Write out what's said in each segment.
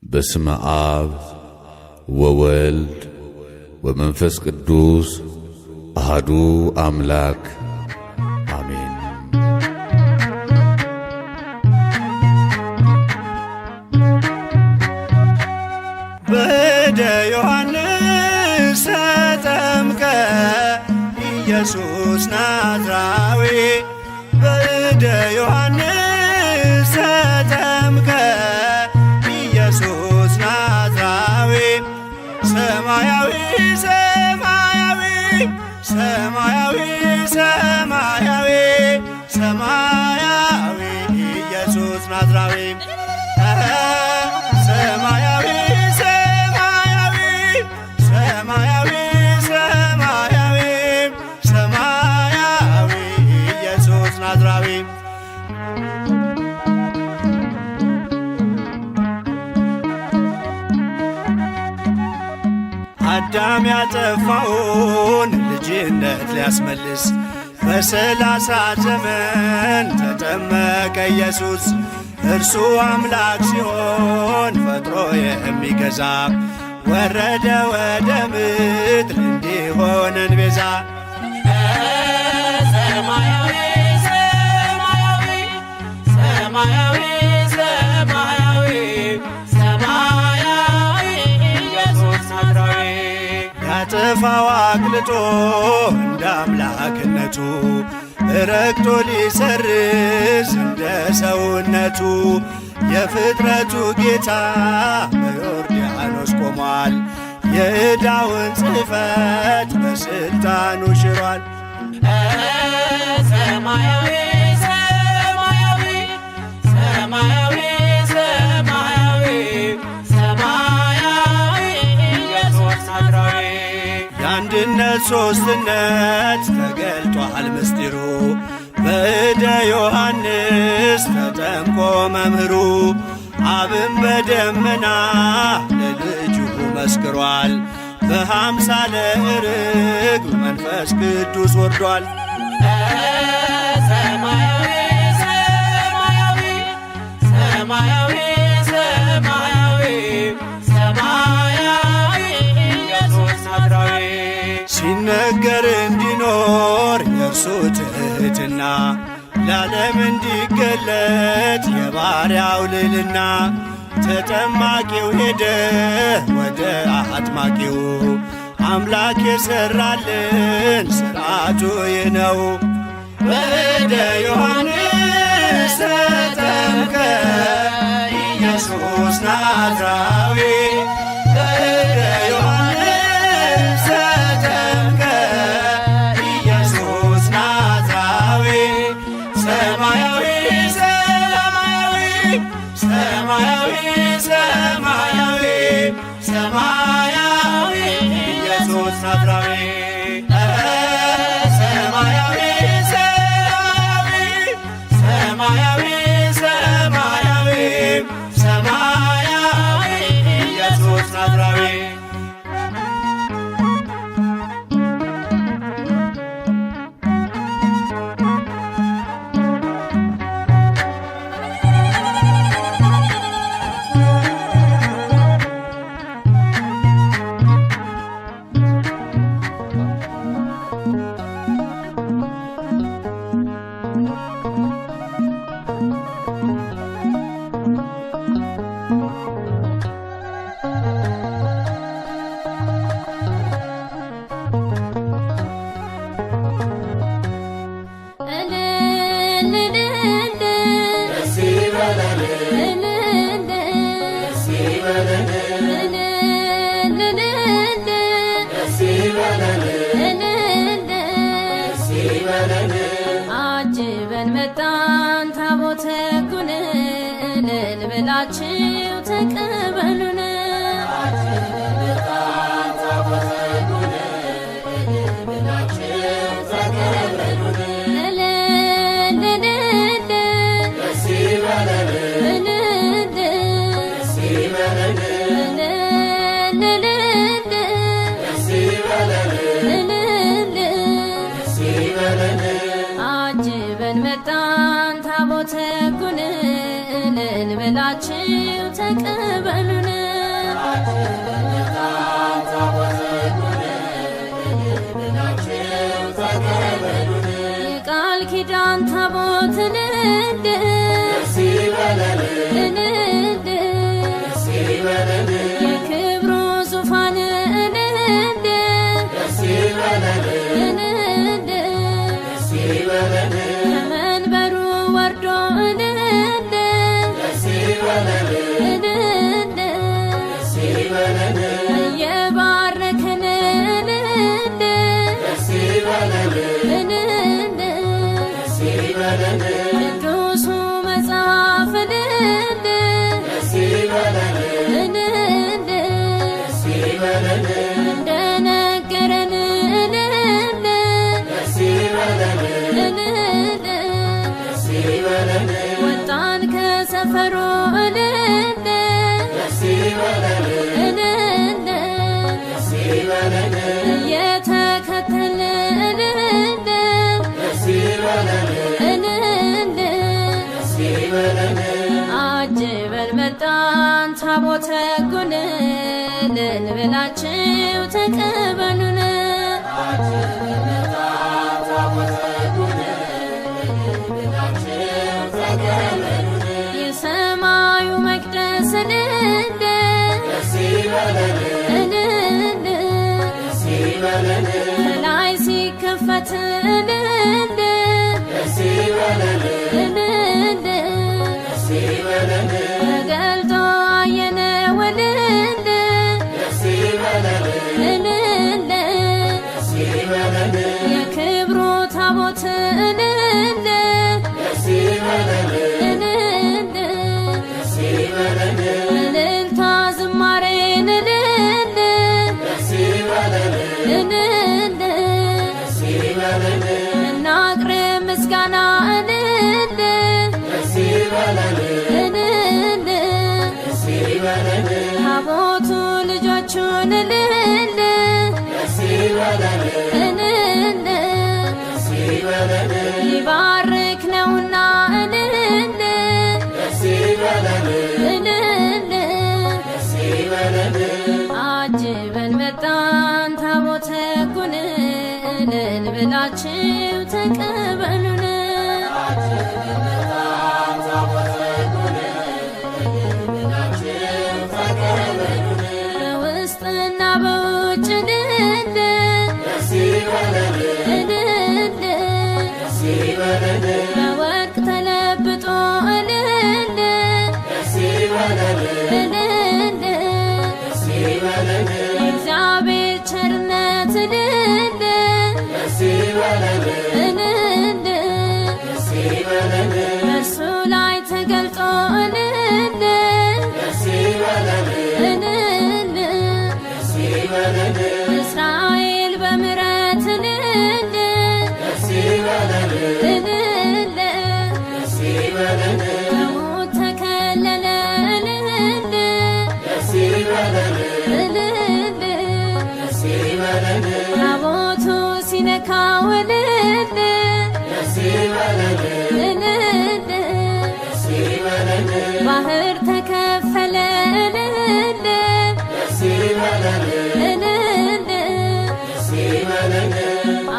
በስመ አብ ወወልድ ወመንፈስ ቅዱስ አሐዱ አምላክ አሜን። በእደ ዮሐንስ ተጠምቀ ኢየሱስ ናዝራዊ በእደ ዮሐንስ ተጠምቀ ኢየሱስ ናዝራዊ ሰማያዊ ሰማያዊ ሰማያዊ ሰማያዊ ሰማያዊ ኢየሱስ ናዝራዊ ሰማያዊ ሰማያዊ ሰማያዊ ሰማያዊ ሰማያዊ ኢየሱስ ናዝራዊ አዳም ያጠፋውን ልጅነት ሊያስመልስ በ30 ዘመን ተጠመቀ ኢየሱስ። እርሱ አምላክ ሲሆን ፈጥሮ የሚገዛ ወረደ ወደ ምድር እንዲሆነን ቤዛ። ሰማያዊ ሰማያዊ ሰማያዊ ሰማያዊ ሰማያዊ ኢየሱስ ናዝራዊ ያጠፋው አቅልጦ እንደ አምላክነቱ ረግጦ ሊሰርዝ እንደ ሰውነቱ የፍጥረቱ ጌታ በዮርዳኖስ ቆሟል። የዕዳውን ጽሕፈት በሥልጣኑ ሽሯል። ሰማያዊ ሰማያዊ ሰማያዊ ሰማያዊ ሰማያዊ ኢየሱስ ናዝራዊ የአንድነት ሦስትነት ተገልጧል ምስጢሩ በእደ ዮሐንስ ተጠምቆ መምህሩ። አብን በደመና ለልጁ መስክሯል። በአምሳለ ርግብ መንፈስ ቅዱስ ወርዷል። ሰማያዊ ሰማያዊ ሰማያዊ ሰማያዊ ሰማያዊ ኢየሱስ ናዝራዊ ሲነገር እንዲኖር የእርሱ ትሕትና ለዓለም እንዲገለጥ የባሪያው ልዕልና። ተጠማቂው ሄደ ወደ አጥማቂው አምላክ የሠራልን ሥርዓቱ ይህ ነው። በእደ ዮሐንስ ተጠምቀ ኢየሱስ ናዝራዊ በእደ ዮሐንስ ተጠምቀ ኢየሱስ ናዝራዊ ሰማያዊ ሰማያዊ ሰማያዊ ሰማያዊ ሰማያዊ ኢየሱስ ናዝራዊ ሰማያዊ ሰማያዊ ሰማያዊ ሰማያዊ ኢየሱስ ናዝራዊ አጅበን መጣን ታቦተ ሕጉን እልል ብላችሁ ተቀበሉን። አጅበን መጣን ታቦተ ሕጉን እልል ብላችሁ ተቀበሉን። የቃል ኪዳን ታቦት እንደ የክብሩ ዙፋን እንደ ከመንበሩ ወርዶ እንደ እየባረከን ቅዱሱ መጽሐፍ እንደነገረን ወጣን ከሰፈሩ እየተከተልን አጅበን መጣን ታቦተ ሕጉን እልል ብላችሁ ተቀበሉን። የሰማዩ መቅደስ ከላይ ሲከፈት ተገልጦ አየነው የክብሩ ታቦት እልልታ ዝማሬን እናቅርብ ምስጋና ታቦቱ ልጆቹን ሊባርክ ነውና አጅበን መጣን ታቦተ ሕጉን እልል ብላችሁ ተቀበሉን። በውስጥና በውጭ በወርቅ ተለብጦ የእግዚአብሔር ቸርነት በእርሱ ላይ ተገልጦ እስራኤል በምሕረት ከሞት ተከለለ ታቦቱ ሲነካው ባህር ተከፈለ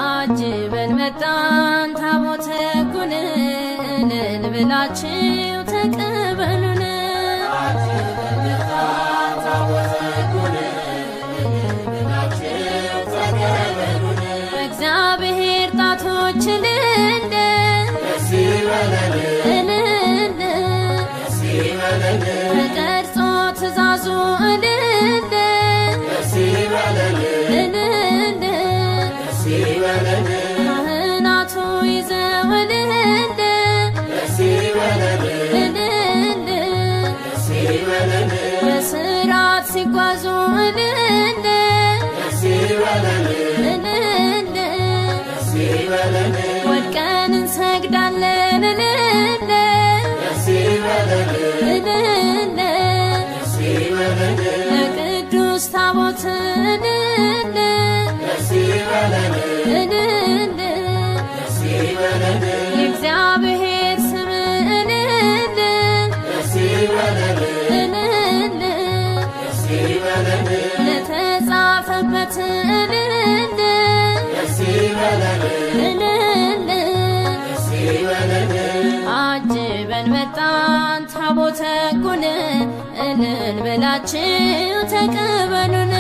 አጅበን መጣን ታቦተ ሕጉን እልል ብላችሁ ተቀበሉን። በእግዚአብሔር ጣቶች ተቀርጾ ትእዛዙ ካህናቱ ይዘው በሥርዓት ሲጓዙ ወድቀን እንሰግዳለን ለቅዱስ ታቦት የእግዚአብሔር ስም ታቦት እልል አጅበን መጣን ታቦተ ሕጉን እልል ብላችሁ ተቀበሉን።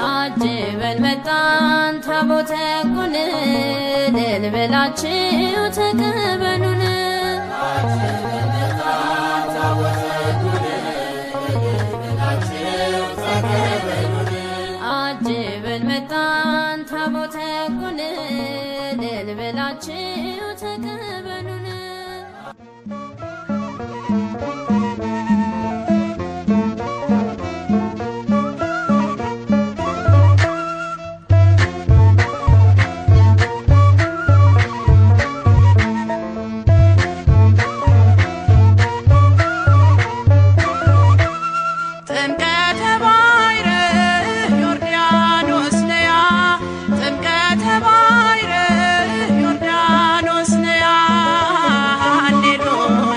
አጅበን መጣን ታቦተ ሕጉን እልል ብላችሁ ተቀበሉን። አጅበን መጣን ታቦተ ሕጉን እልል ብላችሁ ተቀበሉን። Hallelujah.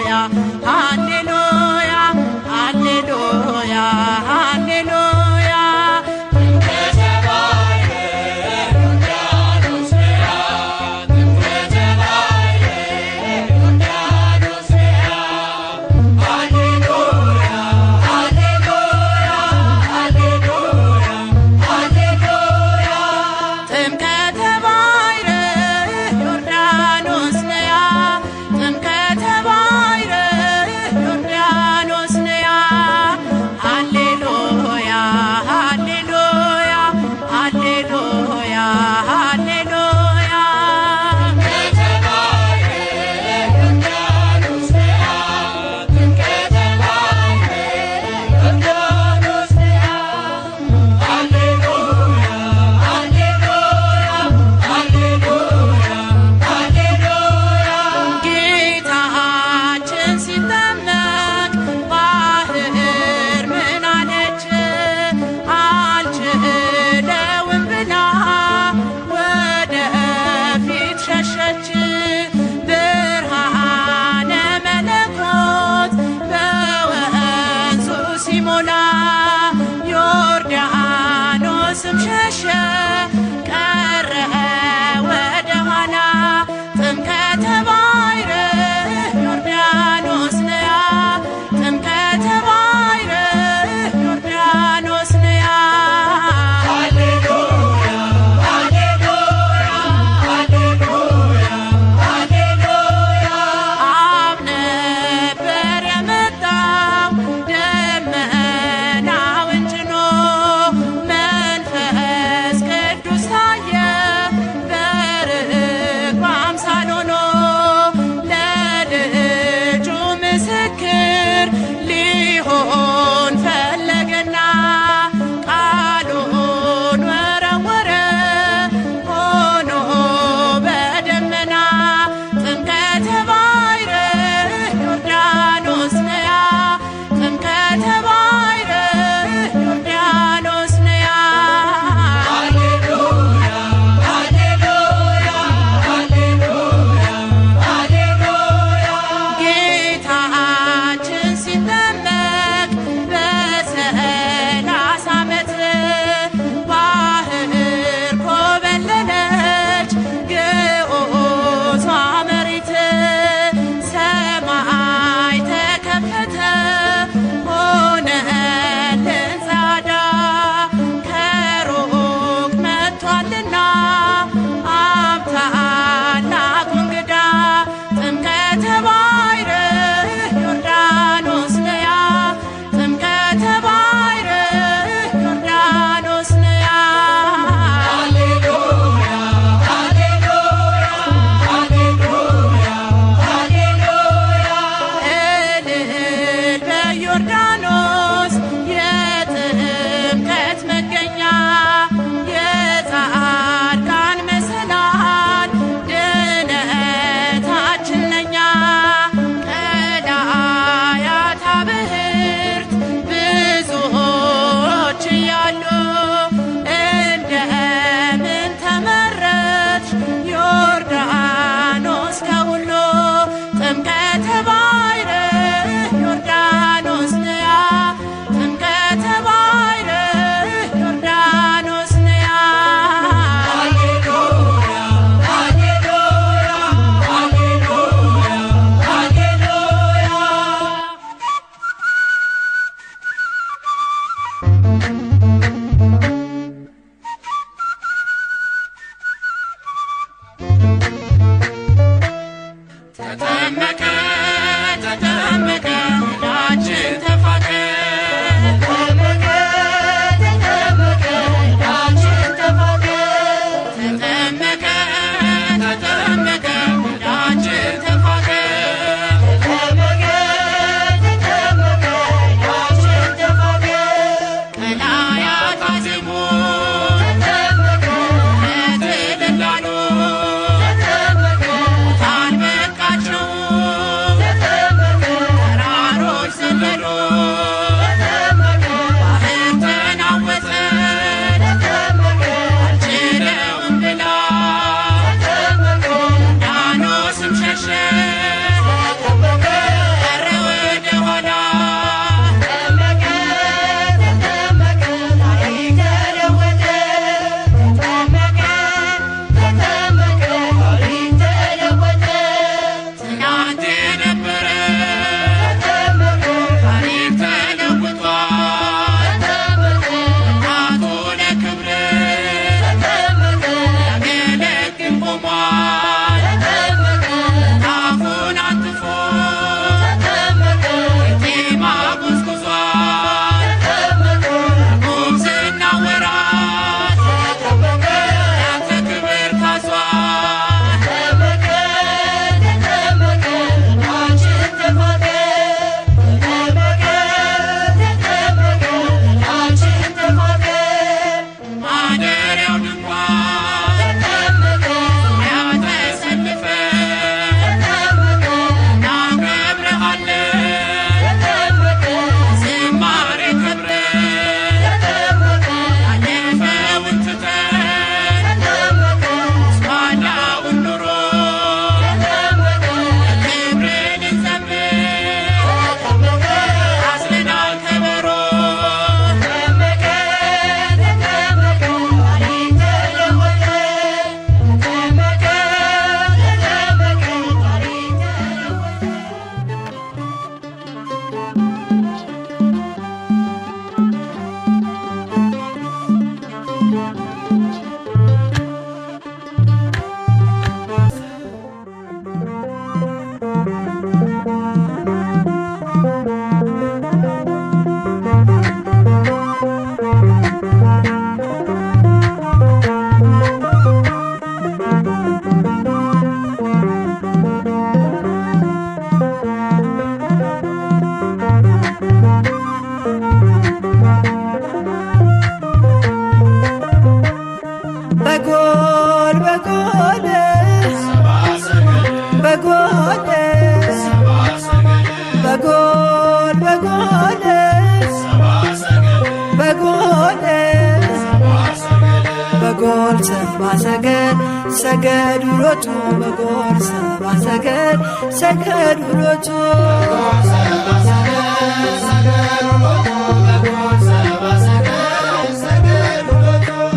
ሰገዱ ሎቱ በጎል ሰብአ ሰገል ሰገዱ ሎቱ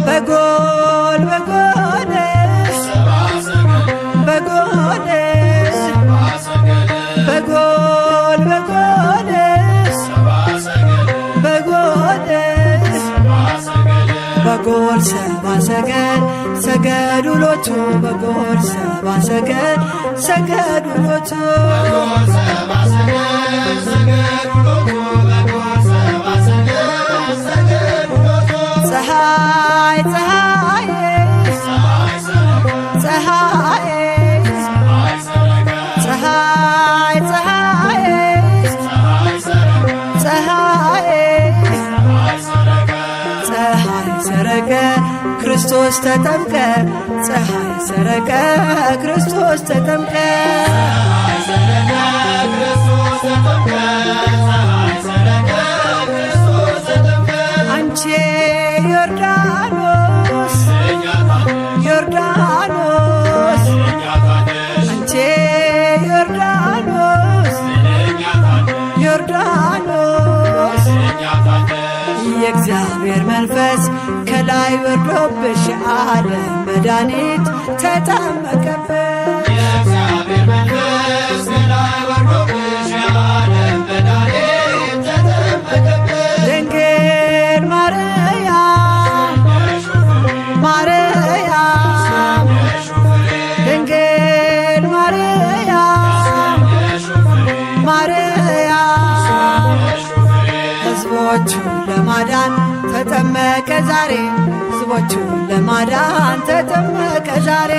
በጎል በጎል በጎል በጎል በጎል በጎል በጎል ሰብአ ሰገል ሰገዱ ሎቱ በጎል ሰብአ ሰገል ሰገዱ ሎቱ ፀሐይ ፀሐይ ፀሐይ ፀሐይ ፀሐይ ፀሐይ ሰረቀ ክርስቶስ ተጠምቀ ፀሐይ ሰረቀ ክርስቶስ ተጠምቀ አንቺ ዮርዳኖስ ዮርዳኖስ አንቺ ዮርዳኖስ ዮርዳኖስ የእግዚአብሔር መንፈስ ከላይ ወርዶብሽ ዓለም መድኃኒት ተጠመቀብሽ ድንግል ማርያም ማርያም ድንግል ማርያም ማርያም ሕዝቦቹን ለማዳን ተጠመቀ ዛሬ ሕዝቦቹን ለማዳን ተጠመቀ ዛሬ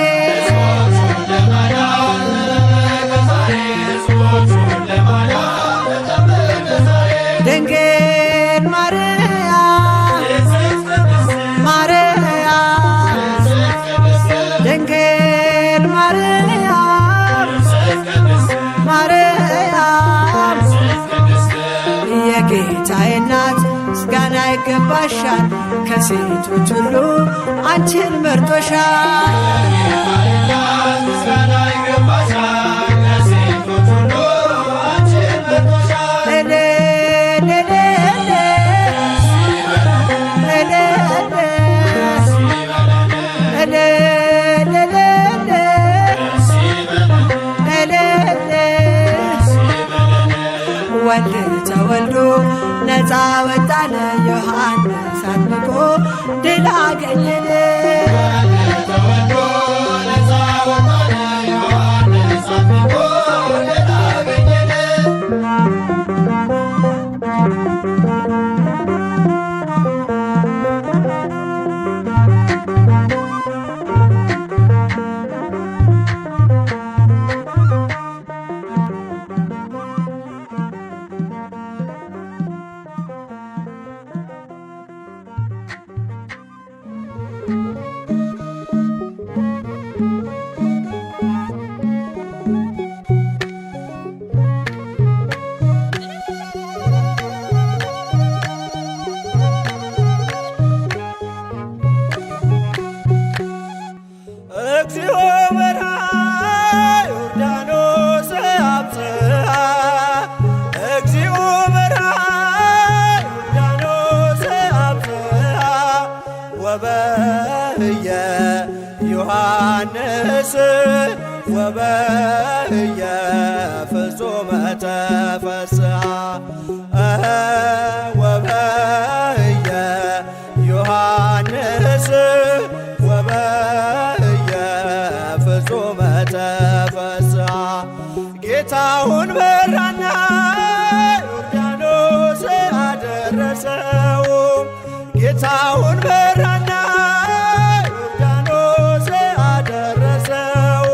ድንግል ማርያም ማርያም ድንግል ማርያም ማርያም የጌታዬ እናት ምስጋና ይገባሻል ከሴቶች ሁሉ አንቺን መርጦሻል ወልድ ተወልዶ ነፃ ወጣነ ዮሐንስ አጥምቆ ድል አገኘን ወበህየ ዮሐንስ ወበህየ ፍጹመ ተፈስሐ ወበህየ ዮሐንስ ወበህየ ፍጹመ ተፈስሐ ጌታውን በራና ዮርዳኖስ አደረሰው ጌታውን በራና ዮርዳኖስ አደረሰው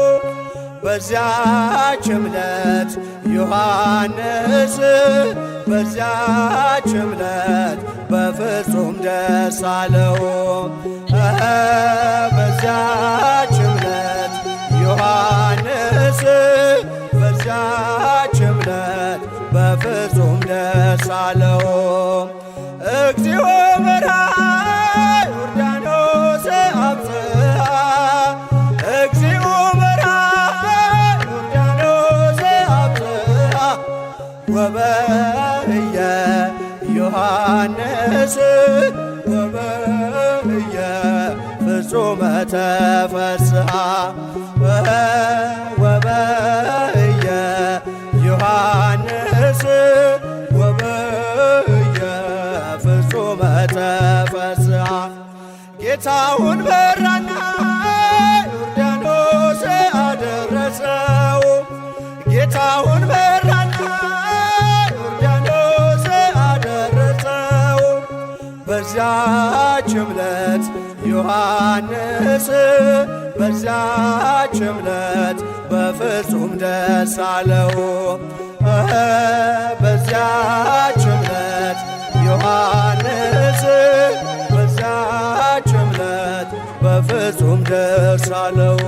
በዚያች ዕለት ዮሐንስ በዚያች ዕለት በፍጹም ደስ አለው በዚያች ዕለት ዮሐንስ በዚያች ዕለት በፍጹም ደስ አለው እግዚኦ በርሃ ዮርዳኖስ አብጽሐ ወበየ ዮሐንስ ወበየ ፍጹመ ተፈስሐ ወበየ ዮሐንስ ወበየ ፍጹመ ተፈስሐ ጌታውን በራና ዮርዳኖስ አደረሰው ጌታውን በራና ዮርዳኖስ አደረሰው በዚያች ዕለት ዮሐንስ በዚያች ዕለት በፍጹም ደስ አለው በዚያች ዕለት ዮሐንስ በዚያች ዕለት በፍጹም ደስ አለው።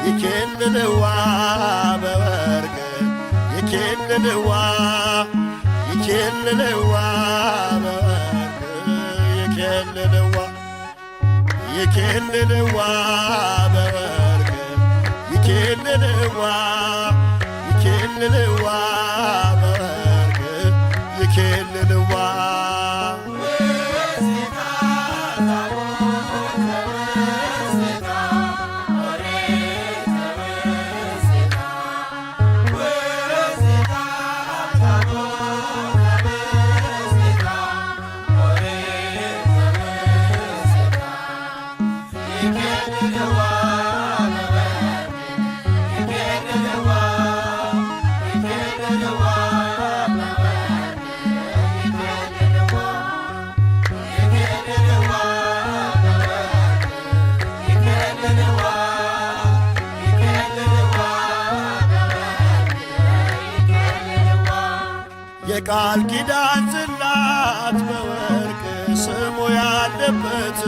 ይኬልልዋ በወርቅ ይኬልልዋ ይኬልልዋ በወርቅ ይኬልልዋ ይኬልልዋ በወርቅ ይኬልልዋ ይኬልልዋ በወርቅ ይኬልልዋ የቃል ኪዳን ጽላት በወርቅ ስሙ ያለበት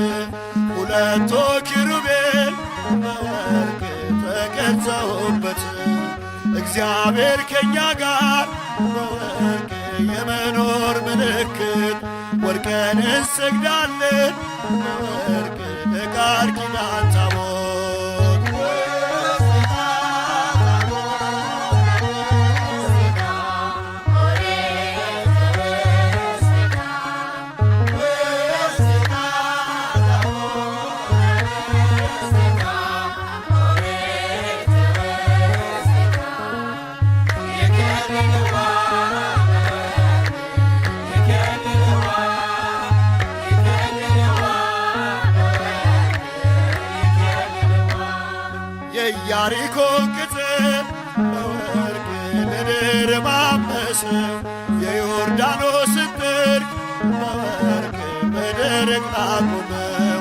ሁለቱ ኪሩቤል በወርቅ ተቀርጸውበት እግዚአብሔር ከእኛ ጋር በወርቅ የመኖር ምልክት ወርቀን እንሰግዳለን በወርቅ ለቃል ኪዳን ታቦት የኢያሪኮ ቅጽር በወርቅ ምድር ማመሰው የዮርዳኖስን ጥልቅ በወርቅ በደረቅ አቁመው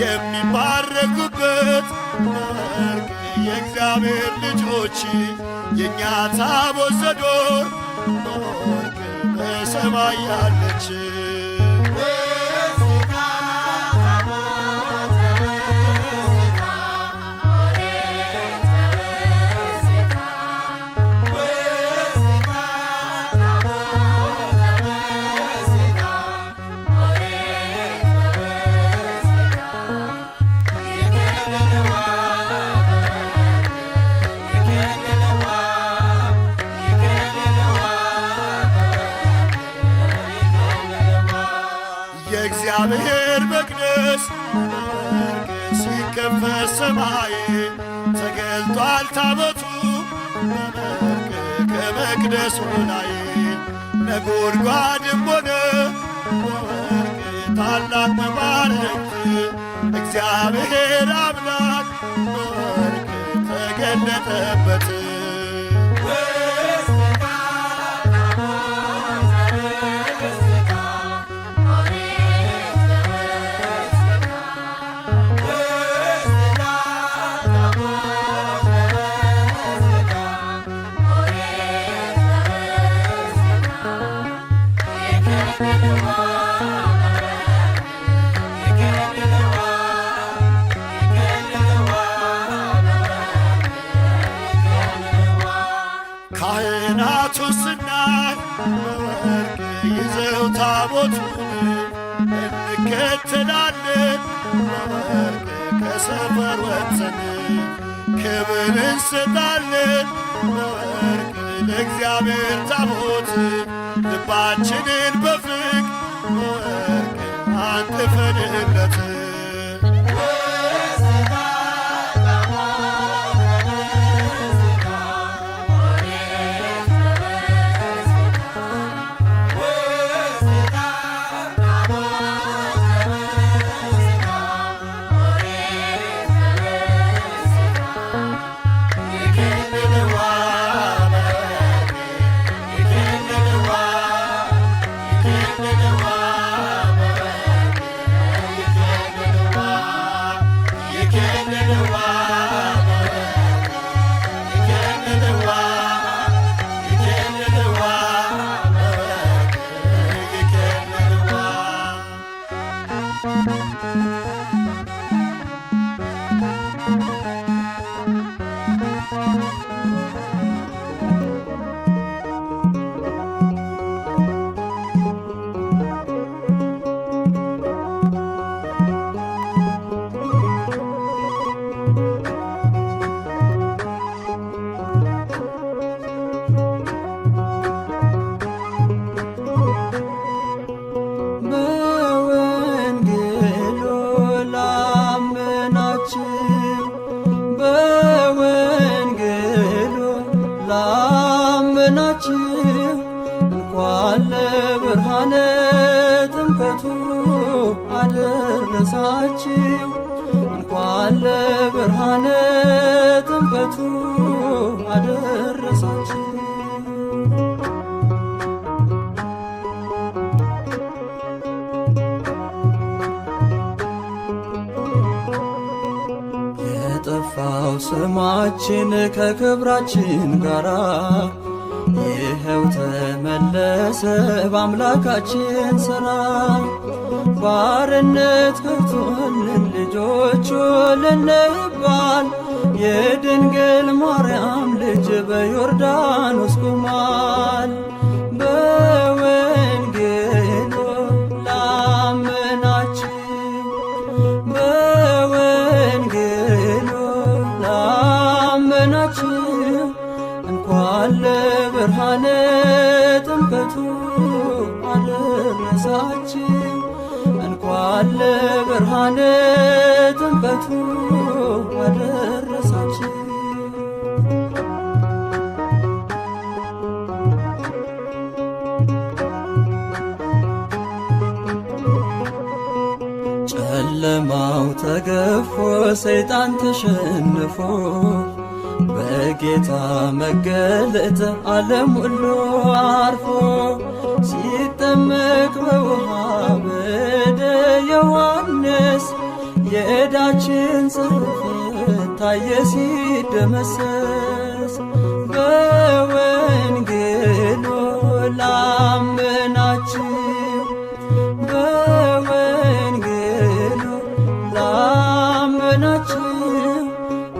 የሚባረኩበት በወርቅ የእግዚአብሔር ልጆች የእኛ ታቦት ዘዶር በወርቅ በሰማይ ያለች የእግዚአብሔር መቅደስ በወርቅ ሲከፈት ሰማይ ተገልጧል ታቦቱ በወርቅ ከመቅደሱ ላይ ነጎድጓድም ሆነ በወርቅ ታላቅ መባረክት እግዚአብሔር አምላክ በወርቅ ተገለጠበት። ታቦቱን እንከተላለን በወርቅ ከሰፈር ወጥተን ክብር እንሰጣለን በወርቅ ለእግዚአብሔር ታቦት ልባችንን በፍቅር በወርቅ አንጥፈንለት እንኳን ለብርሃነ ጥምቀቱ አደረሳችሁ እንኳን ለብርሃነ ጥምቀቱ አደረሳችሁ። የጠፋው ስማችን ከክብራችን ጋራ ይኸው ተመለሰ በአምላካችን ሥራ። ባርነት ገብቶልን ልጆቹ ልንባል የድንግል ማርያም ልጅ በዮርዳኖስ ቆሟል። በወንጌሉ ላመናችሁ በወንጌሉ ላመናችሁ እንኳን ለብርሃነ ጥምቀቱ አደረሳችሁ እንኳን ለብርሃነ ጥምቀቱ አደረሳችሁ። ጨለማው ተገፎ ሰይጣን ተሸንፎ በጌታ መገለጥ ዓለም ሁሉ አርፎ ሲጠመቅ በውሃ በደ ዮሐንስ የዕዳችን ጽሕፈት ታየ ሲደመሰስ። በወንጌሉ ላመናችሁ በወንጌሉ ላመናችሁ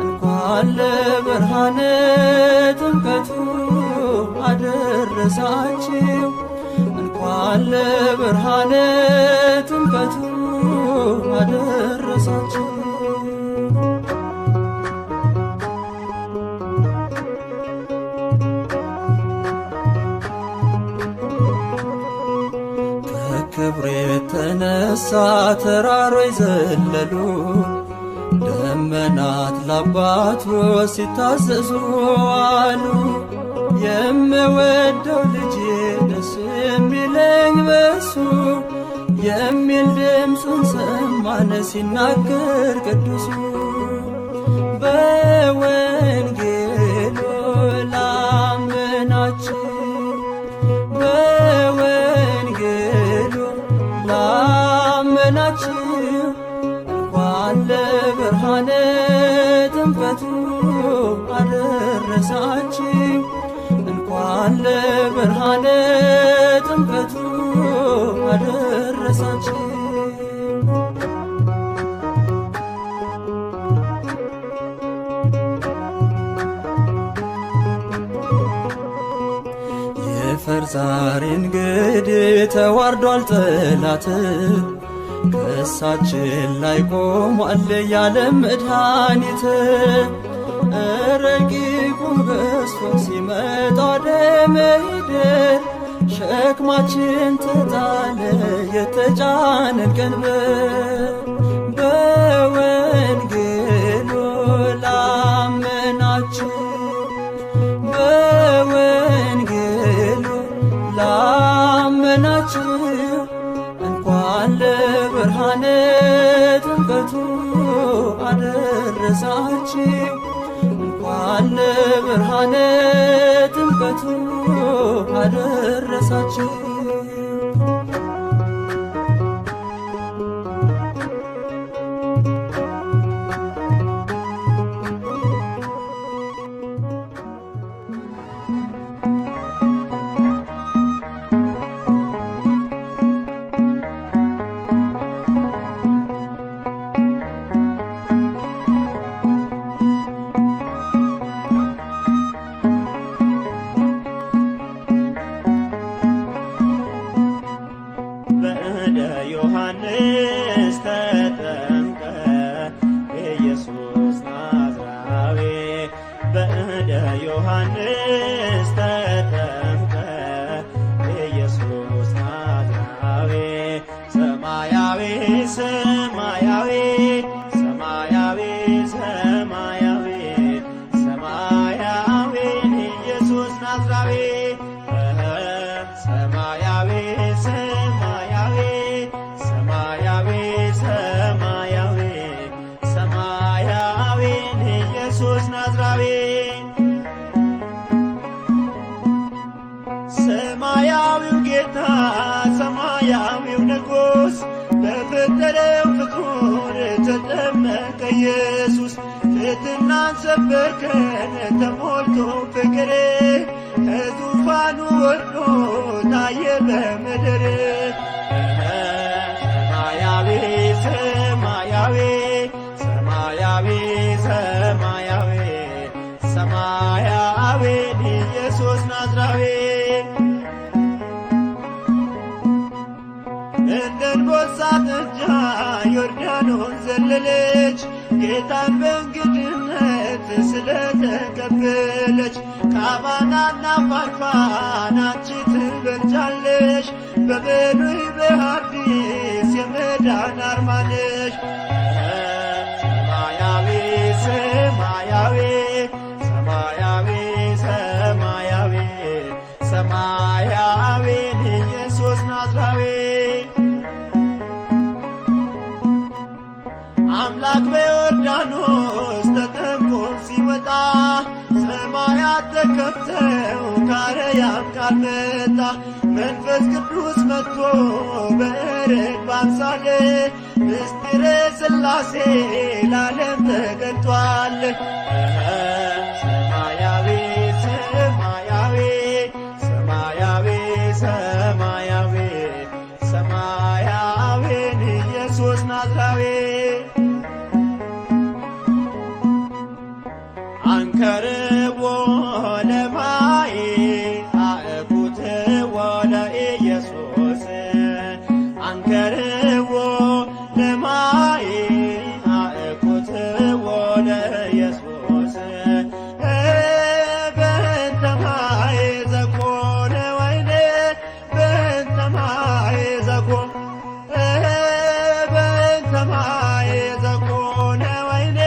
እንኳን ለብርሃነ ጥምቀቱ አደረሳችሁ እንኳን ለብርሃነ ጥምቀቱ አደረሳችሁ። ከክብር የተነሳ ተራሮች ዘለሉ ደመናት ለአባቱ ሲታዘዙ አሉ። የምወደው ልጄ ደስ የሚለኝ በሱ የሚል ድምፁን ሰማን ሲናገር ቅዱሱ። በወንጌሉ ላመናችሁ በወንጌሉ ላመናችሁ እንኳን ለብርሃነ ጥምቀቱ አደረሳችሁ እንኳን ለብርሃነ ጥምቀቱ አደረሳችሁ። አፈር ዛሬ እንግዲህ ተዋርዷል ጠላት፣ ከእሳችን ላይ ቆሟል ያለም መድኃኒት። ረቂቁ በዝቶ ሲመጣ ወደ ምድር ሸክማችን ተጣለ የተጫነን ቀንበር። በወንጌሉ ላመናችሁ በወንጌሉ ላመናችሁ እንኳን ለብርሃነ ጥምቀቱ አደረሳችሁ። እንኳን ለብርሃነ ጥምቀቱ አደረሳችሁ። በእደ ዮሐንስ ተጠምቀ ኢየሱስ ናዝራዊ። በእደ ዮሐንስ ተጠምቀ ኢየሱስ ናዝራዊ። ሰማያዊ ሰማያዊ ሰማያዊ ሰማያዊ ሰማያዊ ኢየሱስ ናዝራዊ። ሰማያዊ ሰማያዊ ሰማያዊ ሰማያዊ ሰማያዊ ኢየሱስ ናዝራዊ። ሰማያዊው ጌታ ሰማያዊው ንጉሥ በፈጠረው ፍጡር ተጠመቀ ኢየሱስ። ትሕትናን ሰበከን ተሞልቶ ፍቅር ከዙፋኑ ወርዶ ታየ በምድር። ሰማያዊ ሰማያዊ ሰማያዊ ሰማያዊ ሰማያዊ ኢየሱስ ናዝራዊ። እንደ አንበሳ ጥጃ ዮርዳኖስ ዘለለች ጌታን በእንግድነት ስለተቀበለች። ከአባናና ፋርፋን አንቺ ትበልጫለሽ፣ በብሉይ በሐዲስ የመዳን አርማ ነሽ። ሰማያዊ ሰማያዊ ሰማያዊ ሰማያዊ ሰማያዊ ኢየሱስ ናዝራዊ። አምላክ በዮርዳኖስ ተጠምቆ ሲወጣ ሰማያት ተከፍተው ከአርያም ቃል መጣ። መንፈስ ቅዱስ መጥቶ በርግብ አምሳል ምስጢረ ሥላሴ ለዓለም ተገልጧል። ሰማያዊ ሰማያዊ ሰማያዊ ሰማያዊ ሰማያዊ ኢየሱስ ናዝራዊ። አንከርዎ ለማይ አእኩትዎ ለኢየሱስ። አንከርዎ ለማይ አእኩትዎ ለኢየሱስ። በእንተ ማይ ዘኮነ ወይኔ በእንተ ማይ ዘኮነ በእንተ ማይ ዘኮነ ወይኔ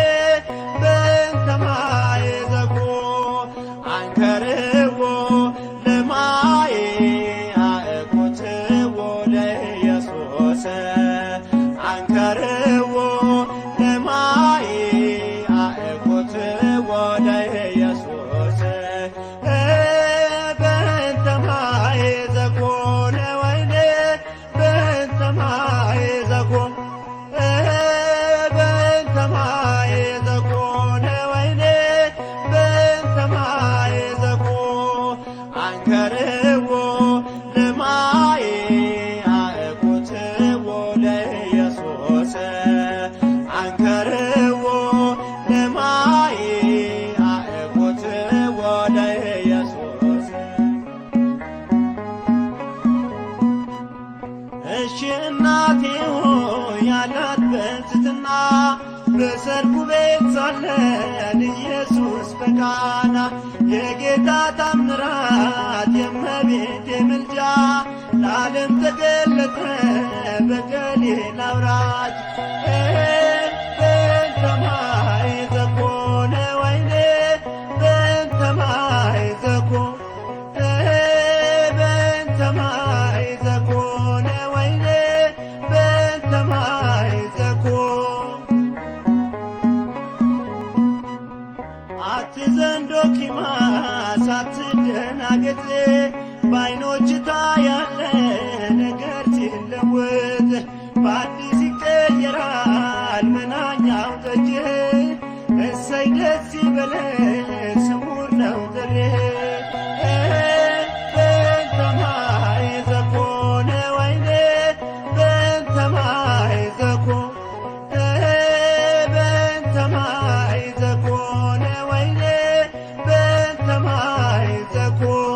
በእንተ ማይ ዘኮ። አንከርዎ ለማይ አእኩትዎ ለኢየሱስ። አንከርዎ ለማይ አእኩትዎ ለኢየሱስ። በእንተ ማይ ዘኮነ ወይኔ በእንተ ማይ ዘኮ በእንተ ማይ ዘኮነ ወይኔ በእንተ ማይ ዘኮ። አንከርዎ ለማይ አእኩትዎ ለኢየሱስ። አንከርዎ ለማይ በቃና የጌታ ታምራት የእመቤቴ ምልጃ ለዓለም ተገለጠ በገሊላ አውራጅ በእንተ ማይ ዘኮነ ወይኔ በእንተ ማይ ዘኮነ በእንተ ማይ ዘኮነ ወይኔ በእንተ ማይ ዘኮነ አትዘንዶ ኪማስ አትደናገጥ በዓይኖች ታያለ ነገር ሲለወጥ በአዲስ ይቀየራል መናኛው ጠጅ እሰይ ደስ ይበለን ስሙር ነው ጥሪህ በእንተ ማይ ዘኮነ ወይኔ በእንተ ማይ ዘኮነ በእንተ ማይ ዘኮነ ወይኔ በእንተ ማይ ዘኮነ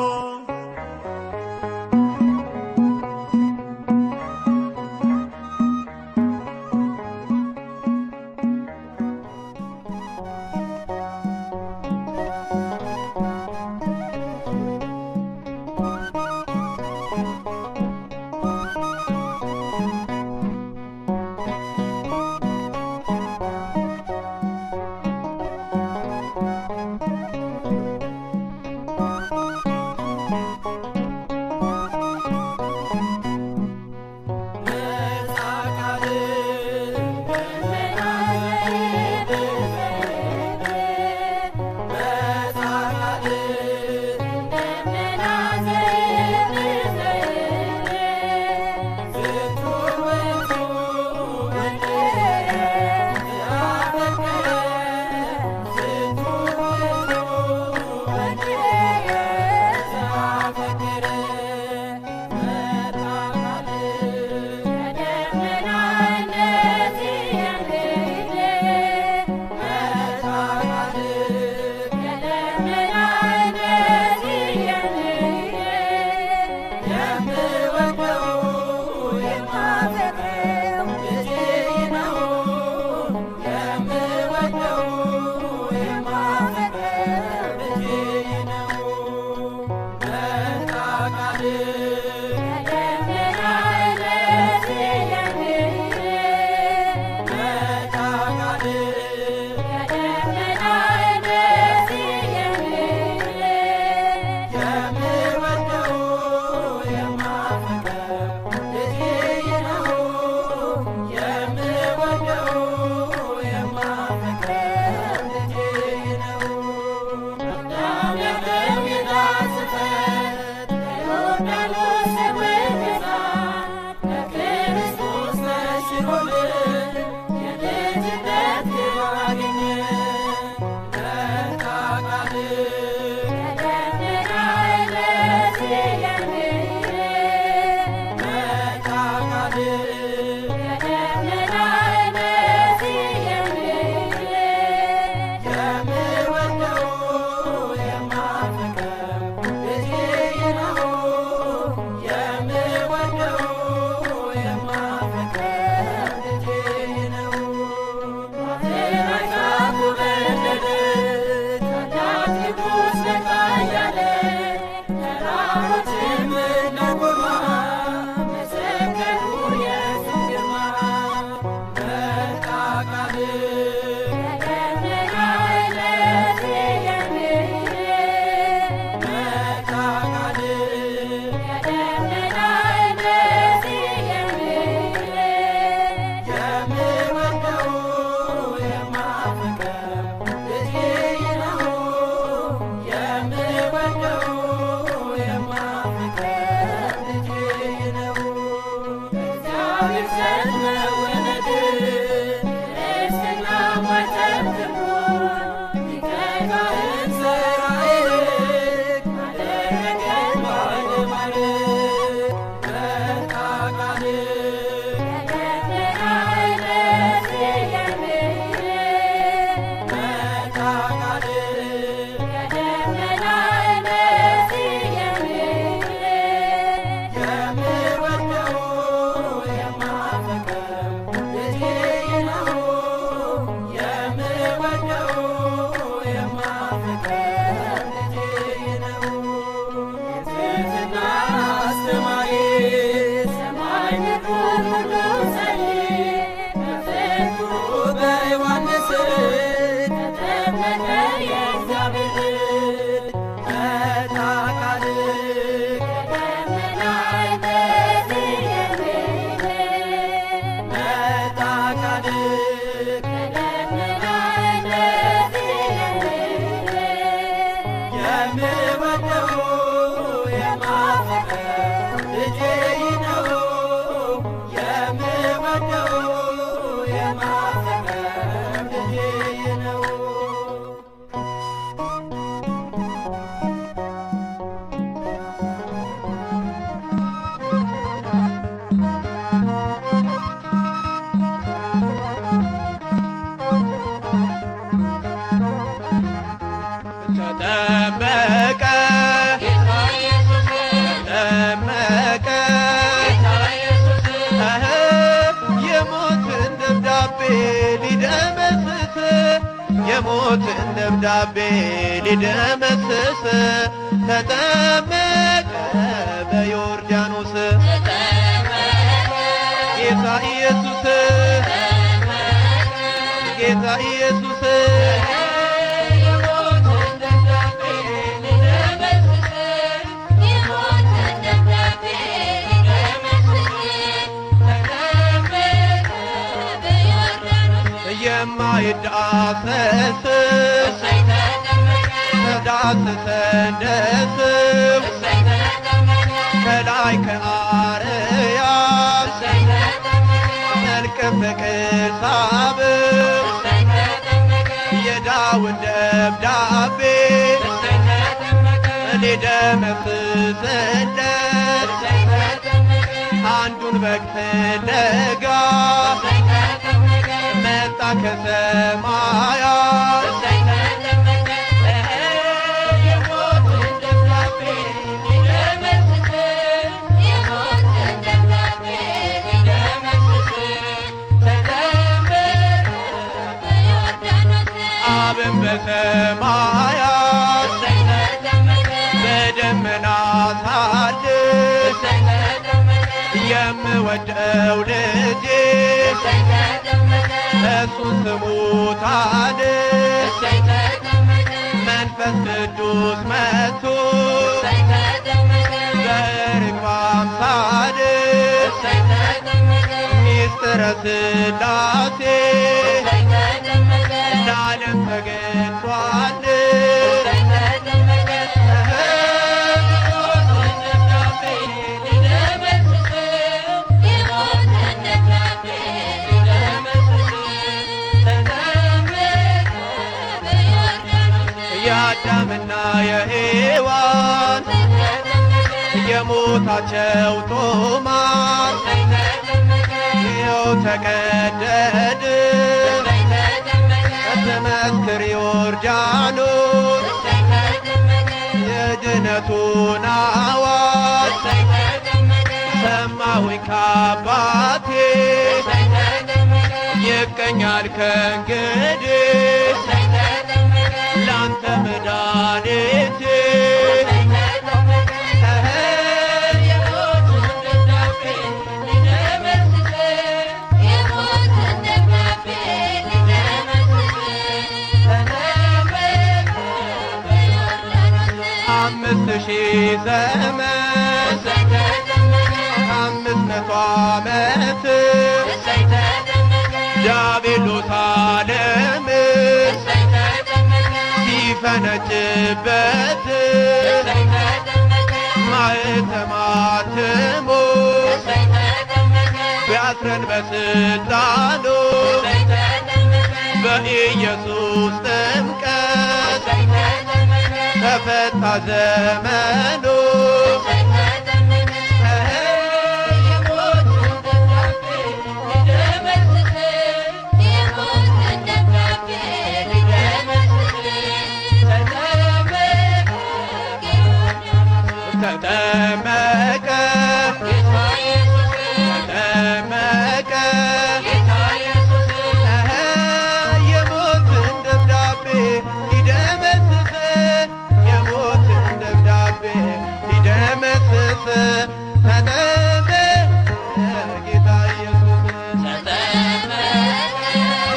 ተጠመቀ ተጠመቀ የሞትን ደብዳቤ ሊደመስስ የሞትን ደብዳቤ ሊደመስስ ተጠመቀ በዮርዳኖስ ጌታ ኢየሱስ ጌታ ኢየሱስ የማይዳሰስ ተዳሰሰ እንደ ስም ከላይ ከአርያም መልከ ፍቅር ሳብም የዳዊት ደብዳቤ ሊደመስስለት አንዱን በግ ፍለጋ መጣ ከሰማያት የሞትን ደብዳቤ አብን በሰማያት በደመና ሳድር የምወደው ልጄ እሱን ስሙታን መንፈስ ቅዱስ መጥቶ በርግብ አምሳል ሚስጥረ ሥላሴ ለዓለም ተገልጧል። የአዳምና የሔዋን የሞታቸው ጦማር ይኸው ተቀደድ ትመስክር ዮርዳኖስ የድነቱን አዋጅ ሰማሁኝ ከአባቴ ይገኛል ከእንግዲህ ላንተ መድኃኒቴ ዘመን 500 ዓመት ዲያብሎስ ዓለምን ሲፈነጭበት ማኅተመ አትሞ ቢያስረን በሥልጣኑ በኢየሱስ ጥምቀት ተፈታ ዘመኑ። ተጠመቀ ተጠመቀ የሞትን ደብዳቤ ሊደመስስ የሞትን ደብዳቤ ሊደመስስ ተጠመቀ ጌታ ኢየሱስ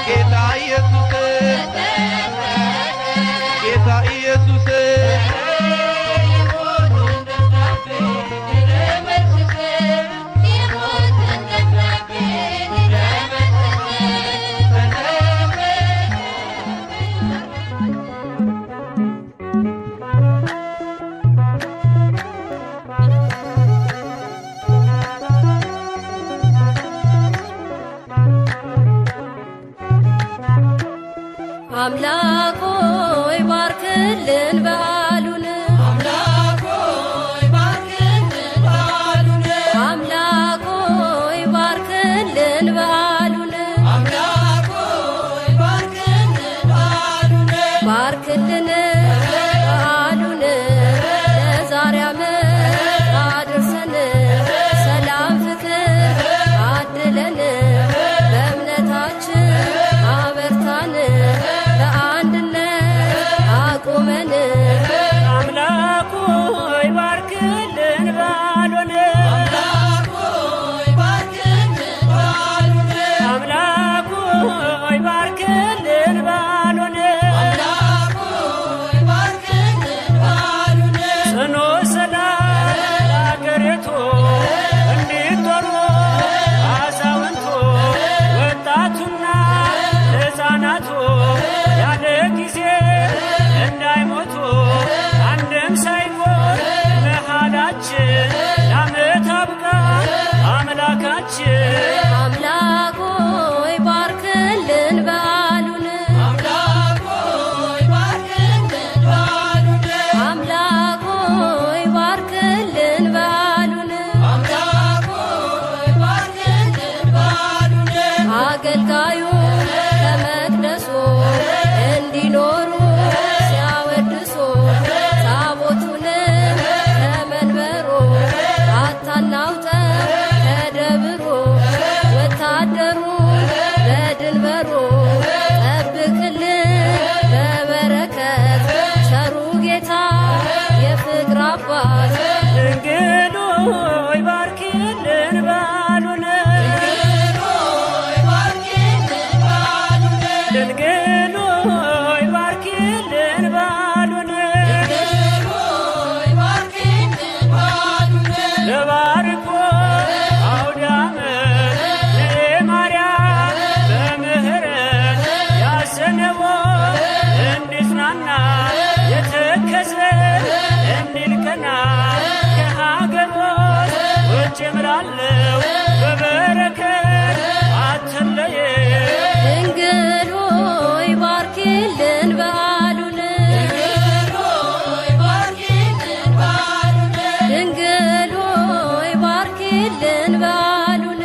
ጌታ ኢየሱስ ጌታ ኢየሱስ አምላክ ሆይ ባርክልን በዓሉን አምላክ ሆይ ባርክልን በዓሉን አምላክ ሆይ ባርክልን በዓሉን አምላክ ሆይ ባርክልን በዓሉን ባርክልን በዓሉን ለዛሬ ዓመት አድርሰን ሰላም ፍቅር አድለን በእምነታችን አበርታን ቁመን አምላክ ሆይ ባርክልን በዓሉን አምላክ ሆይ ባርክልን በዓሉን አምላክ ሆይ ባርክልን በዓሉን አምላክ ሆይ ባርክልን በዓሉን ጽኑ ሰላም ለአገሪቱ እንዲጦሩ አዛውንቱ ወጣቱና ሕፃናቱ ያለ ጊዜ እንዳይሞቱ አንድም ሳይሞት መሃላችን ለዓመት አብቃን አምላካችን አምላክ ሆይ ባርክልን በዓሉን አምላክ ሆይ ባርክልን በዓሉን አምላክ ሆይ ባርክልን በዓሉን አምላክ ሆይ ባርክልን በዓሉን አገልጋዩን ከመቅደሱ እንዲኖሩ ታቦቱንም ከመንበሩ አታናውጠው ከደብሩ ወታደሩን በድንበሩ ጠብቅልን በበረከት ቸሩ ጌታ የፍቅር አባት ድንግል ሆይ ባርኪልን በዓሉን ድንግል ሆይ ባርኪልን በዓሉን ለባርኮ አውደ ዓመት ለማርያም በምህረት ያሰነቦ እንዲጽናና የተከዘ እንዲልቀና ከሀገሮች ውጭ እምራለሁ በበረከት አትለየ ድንግል ሆይ ባርኪልን በዓሉን ድንግል ሆይ ባርኪልን በዓሉን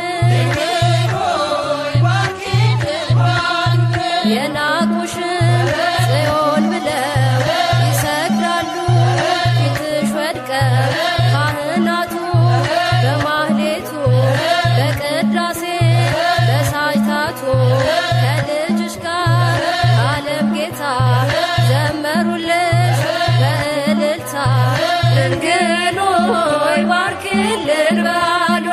የናቁሽን ጽዮን ብለው ይሰግዳሉ ፊትሽ ወድቀው ካህናቱ በማህሌቱ በቅዳሴ በሳጅታቱ ከልጅሽ ጋር ዓለም ጌታ ዘመሩልሽ በእልልታ ድንግል ሆይ ባርኪልን በዓሉን